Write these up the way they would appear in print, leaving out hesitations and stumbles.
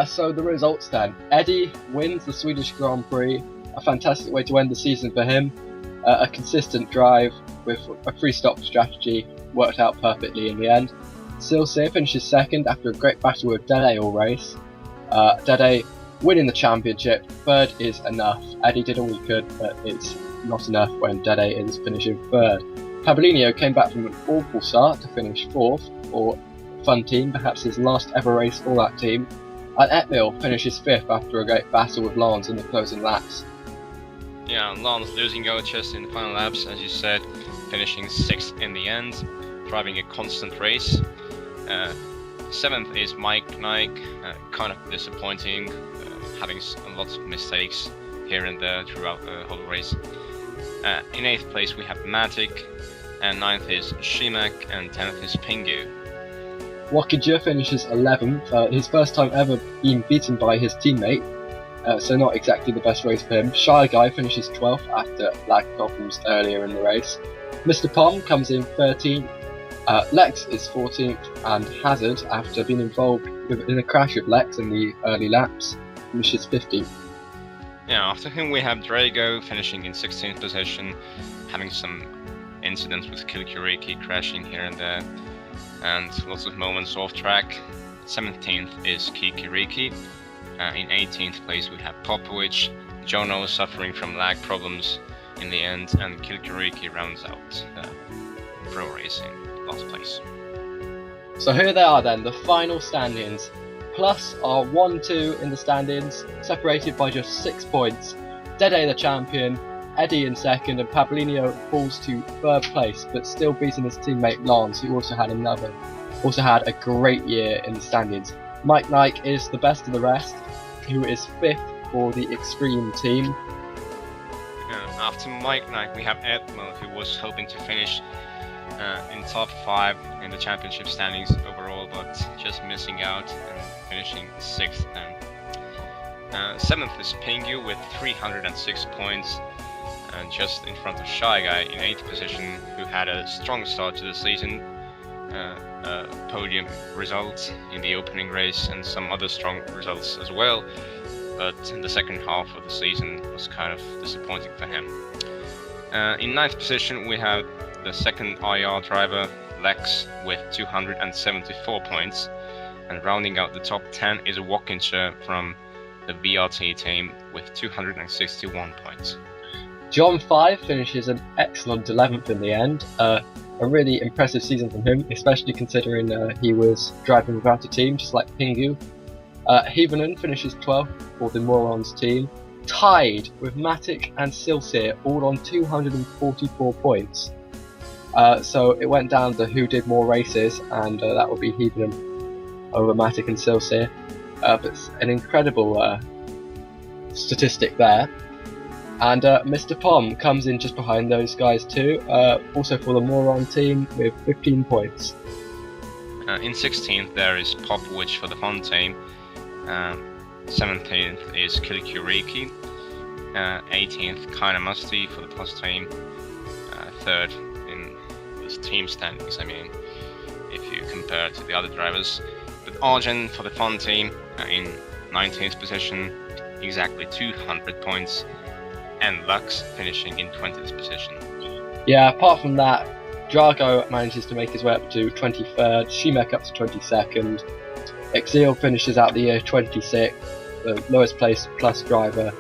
So the results then. Eddie wins the Swedish Grand Prix, a fantastic way to end the season for him. A consistent drive with a three-stop strategy worked out perfectly in the end. Silsir finishes second after a great battle with Dede all race. Dede winning the championship. Third is enough. Eddie did all he could, but it's not enough when Dede is finishing third. Pablino came back from an awful start to finish fourth for Fun Team, perhaps his last ever race for that team. And Etmil finishes fifth after a great battle with Lance in the closing laps. Yeah, Lance losing just in the final laps, as you said, finishing sixth in the end, driving a constant race. Seventh is Mike Nike, kind of disappointing, having lots of mistakes here and there throughout the whole race. In 8th place we have Matic, and 9th is Shimak, and 10th is Pingu. Wakija finishes 11th, his first time ever being beaten by his teammate, so not exactly the best race for him. Shy Guy finishes 12th after lag problems earlier in the race. Mr. Pom comes in 13th, Lex is 14th, and Hazard, after being involved in a crash with Lex in the early laps, finishes 15th. Yeah, after him we have Drago finishing in 16th position, having some incidents with Kilkuriki crashing here and there, and lots of moments off track. 17th is Kikiriki. In 18th place we have Popovic. Jono suffering from lag problems in the end, and Kilkuriki rounds out the pro race in last place. So here they are then, the final standings. Plus are 1-2 in the standings, separated by just 6 points. Dede the champion, Eddie in second, and Pablino falls to third place, but still beating his teammate Lance, who also had a great year in the standings. Mike Nike is the best of the rest, who is fifth for the Extreme team. After Mike Nike, we have Edmund, who was hoping to finish in top 5 in the championship standings overall, but just missing out and finishing 6th then. 7th is Pingu with 306 points, and just in front of Shy Guy in 8th position, who had a strong start to the season, a podium result in the opening race and some other strong results as well, but the second half of the season was kind of disappointing for him. In 9th position we have the second IR driver, Lex, with 274 points, and rounding out the top 10 is Walkinshaw from the VRT team with 261 points. John 5 finishes an excellent 11th in the end. A really impressive season from him, especially considering he was driving without a team, just like Pingu. Heavenon finishes 12th for the Morons team, tied with Matic and Silsir, all on 244 points. So it went down to who did more races, and that would be Heavenon over Matic and Silsir. But it's an incredible statistic there. And Mr. Pom comes in just behind those guys too, also for the Moron team with 15 points. In 16th there is Popovic for the Fun team, 17th is Kilkuriki, 18th Kinda Musty for the Plus team, 3rd in the team standings, I mean, if you compare it to the other drivers. But Arjen for the Fun team in 19th position, exactly 200 points, and Lux finishing in 20th position. Yeah, apart from that, Drago manages to make his way up to 23rd, Shimek up to 22nd, Exil finishes out the year 26th, the lowest placed plus driver.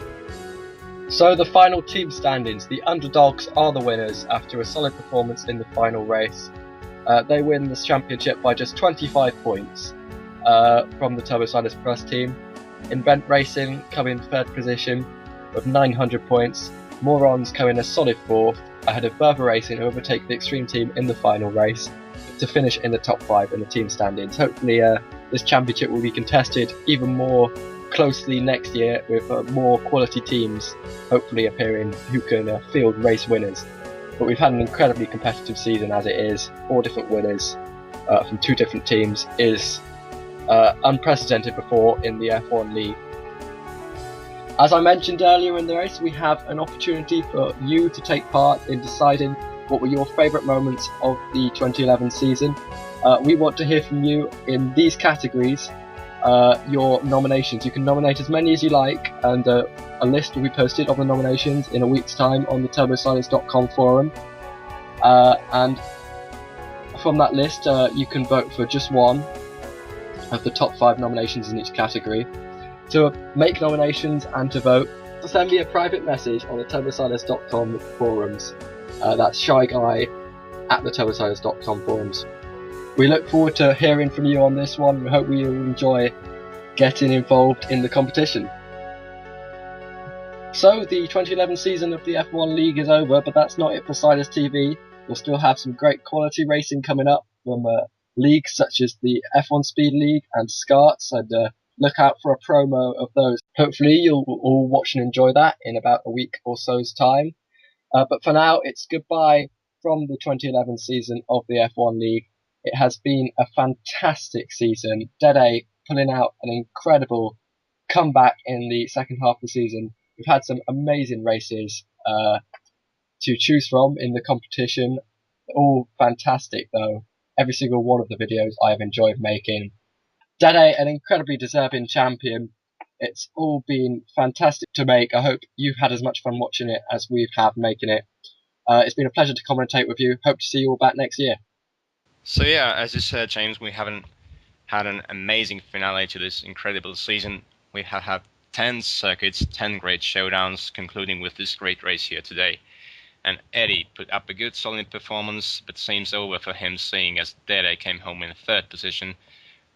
So the final team standings, the underdogs are the winners after a solid performance in the final race. They win this championship by just 25 points from the TurboSilence Plus team. Invent Racing come in 3rd position with 900 points. Morons come in a solid 4th, ahead of Bertha Racing, who overtake the Extreme team in the final race to finish in the top 5 in the team standings. Hopefully this championship will be contested even more closely next year, with more quality teams hopefully appearing who can field race winners. But we've had an incredibly competitive season as it is. 4 different winners from 2 different teams is unprecedented before in the F1 League. As I mentioned earlier in the race, we have an opportunity for you to take part in deciding what were your favourite moments of the 2011 season. We want to hear from you in these categories. your nominations. You can nominate as many as you like, and a list will be posted of the nominations in a week's time on the turbosilence.com forum. And from that list, you can vote for just one of the top 5 nominations in each category. To make nominations and to vote, send me a private message on the turbosilence.com forums. That's shyguy at the turbosilence.com forums. We look forward to hearing from you on this one. We hope you enjoy getting involved in the competition. So, the 2011 season of the F1 League is over, but that's not it for Siders TV. We'll still have some great quality racing coming up from leagues such as the F1 Speed League and SCARTS, and look out for a promo of those. Hopefully you'll all watch and enjoy that in about a week or so's time. But for now, it's goodbye from the 2011 season of the F1 League. It has been a fantastic season. Dede pulling out an incredible comeback in the second half of the season. We've had some amazing races to choose from in the competition. All fantastic though. Every single one of the videos I have enjoyed making. Dede, an incredibly deserving champion. It's all been fantastic to make. I hope you've had as much fun watching it as we've had making it. It's been a pleasure to commentate with you. Hope to see you all back next year. So yeah, as you said, James, we haven't had an amazing finale to this incredible season. We have had 10 circuits, 10 great showdowns, concluding with this great race here today. And Eddie put up a good solid performance, but seems over for him, seeing as Dede came home in 3rd position,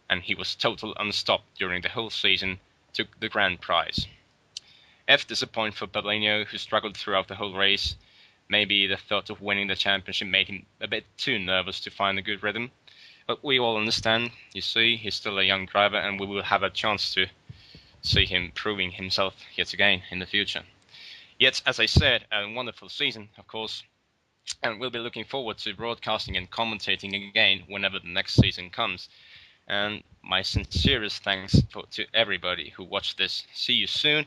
and he was total unstopped during the whole season, took the grand prize. F disappoint for Pablino, who struggled throughout the whole race. Maybe the thought of winning the championship made him a bit too nervous to find a good rhythm. But we all understand, you see, he's still a young driver, and we will have a chance to see him proving himself yet again in the future. Yet, as I said, a wonderful season, of course, and we'll be looking forward to broadcasting and commentating again whenever the next season comes. And my sincerest thanks to everybody who watched this. See you soon,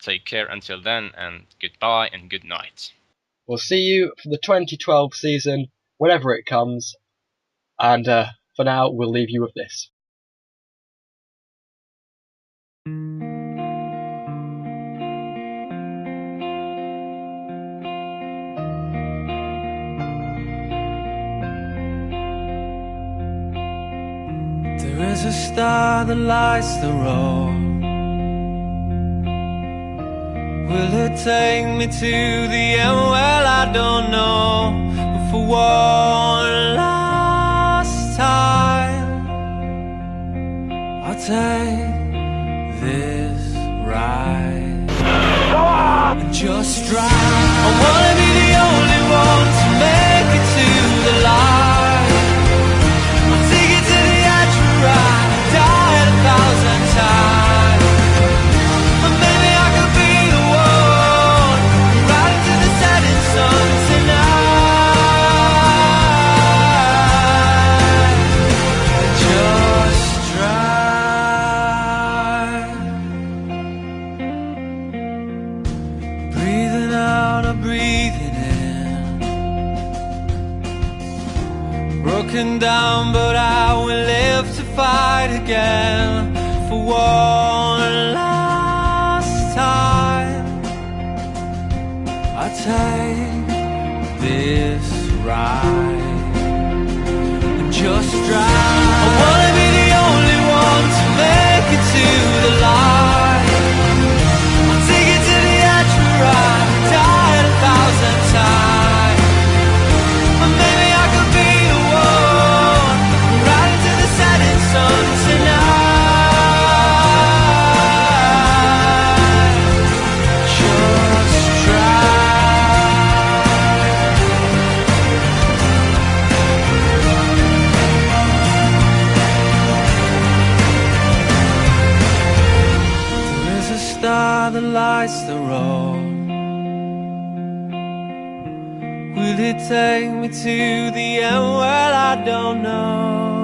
take care until then, and goodbye and good night. We'll see you for the 2012 season, whenever it comes, and for now, we'll leave you with this. There is a star that lights the road. Will it take me to the end? Well, I don't know. But for one last time, I'll take this ride and just drive. I wanna be the only one to make it to the light. I'll take it to the edge and ride, die 1,000 times. But maybe I could be the one right into the setting sun tonight. Just drive. Breathing out or breathing in. Broken down, but I will live to fight again. For one last time, I take this ride and just drive. I wanna be the only one to make it to the light. I'll take it to the edge and ride, die 1,000 times. But maybe I could be the one right into the setting sun tonight. Just drive. There is a star that lights the road. Will it take me to the end? Well, I don't know.